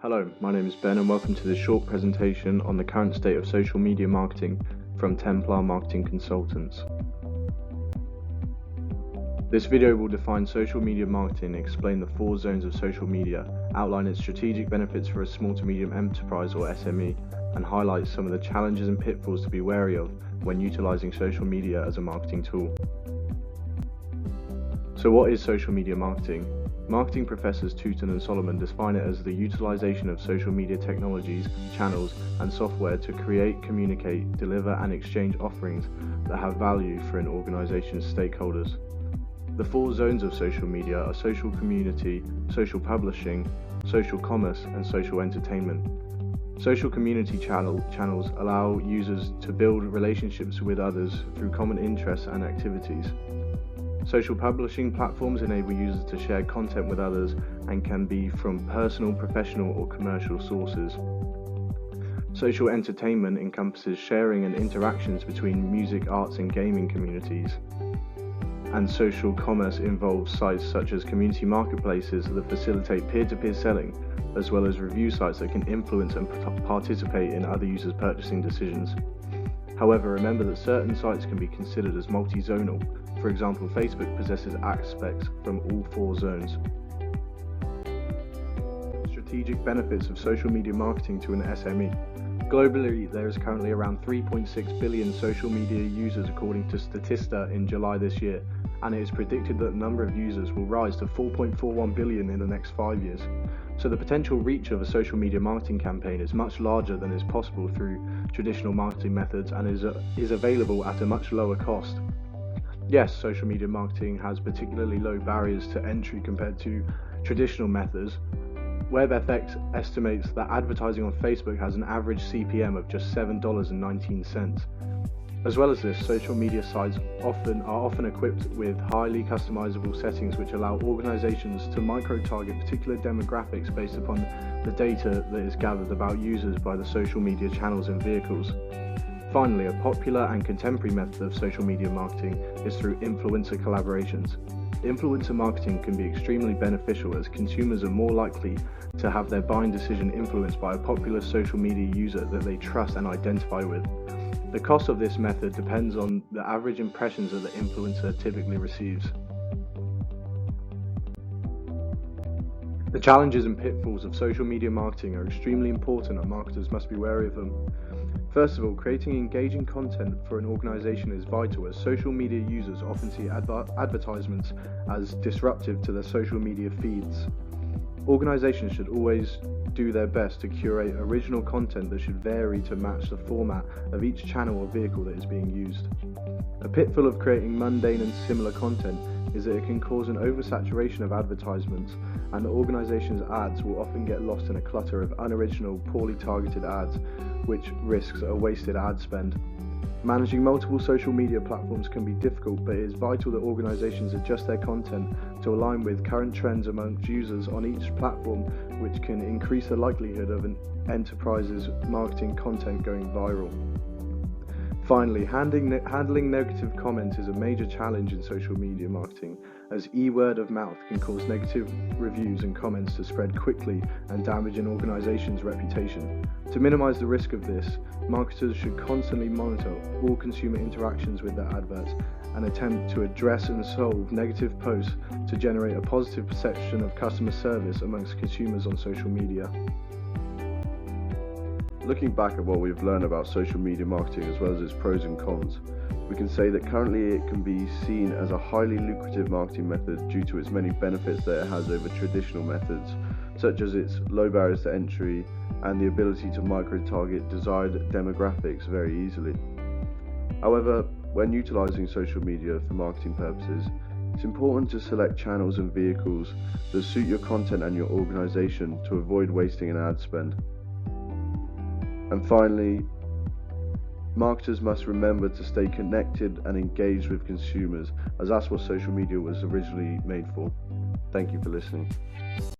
Hello, my name is Ben and welcome to this short presentation on the current state of social media marketing from Templar Marketing Consultants. This video will define social media marketing and explain the 4 zones of social media, outline its strategic benefits for a small to medium enterprise or SME, and highlight some of the challenges and pitfalls to be wary of when utilizing social media as a marketing tool. So what is social media marketing? Marketing professors Tooten and Solomon define it as the utilization of social media technologies, channels, and software to create, communicate, deliver, and exchange offerings that have value for an organization's stakeholders. The 4 zones of social media are social community, social publishing, social commerce, and social entertainment. Social community channels allow users to build relationships with others through common interests and activities. Social publishing platforms enable users to share content with others and can be from personal, professional, or commercial sources. Social entertainment encompasses sharing and interactions between music, arts, and gaming communities. And social commerce involves sites such as community marketplaces that facilitate peer-to-peer selling, as well as review sites that can influence and participate in other users' purchasing decisions. However, remember that certain sites can be considered as multi-zonal. For example, Facebook possesses aspects from all 4 zones. Strategic benefits of social media marketing to an SME. Globally, there is currently around 3.6 billion social media users according to Statista in July this year, and it is predicted that the number of users will rise to 4.41 billion in the next 5 years. So the potential reach of a social media marketing campaign is much larger than is possible through traditional marketing methods and is available at a much lower cost. Yes, social media marketing has particularly low barriers to entry compared to traditional methods. WebFX estimates that advertising on Facebook has an average CPM of just $7.19. As well as this, social media sites are often equipped with highly customizable settings which allow organizations to micro-target particular demographics based upon the data that is gathered about users by the social media channels and vehicles. Finally, a popular and contemporary method of social media marketing is through influencer collaborations. Influencer marketing can be extremely beneficial as consumers are more likely to have their buying decision influenced by a popular social media user that they trust and identify with. The cost of this method depends on the average impressions that the influencer typically receives. The challenges and pitfalls of social media marketing are extremely important and marketers must be wary of them. First of all, creating engaging content for an organization is vital as social media users often see advertisements as disruptive to their social media feeds. Organizations should always do their best to curate original content that should vary to match the format of each channel or vehicle that is being used. A pitfall of creating mundane and similar content is that it can cause an oversaturation of advertisements, and the organization's ads will often get lost in a clutter of unoriginal, poorly targeted ads, which risks a wasted ad spend. Managing multiple social media platforms can be difficult, but it is vital that organizations adjust their content to align with current trends amongst users on each platform, which can increase the likelihood of an enterprise's marketing content going viral. Finally, handling negative comments is a major challenge in social media marketing, as word of mouth can cause negative reviews and comments to spread quickly and damage an organization's reputation. To minimize the risk of this, marketers should constantly monitor all consumer interactions with their adverts and attempt to address and solve negative posts to generate a positive perception of customer service amongst consumers on social media. Looking back at what we've learned about social media marketing as well as its pros and cons, we can say that currently it can be seen as a highly lucrative marketing method due to its many benefits that it has over traditional methods, such as its low barriers to entry and the ability to micro-target desired demographics very easily. However, when utilizing social media for marketing purposes, it's important to select channels and vehicles that suit your content and your organization to avoid wasting an ad spend. And finally, marketers must remember to stay connected and engaged with consumers, as that's what social media was originally made for. Thank you for listening.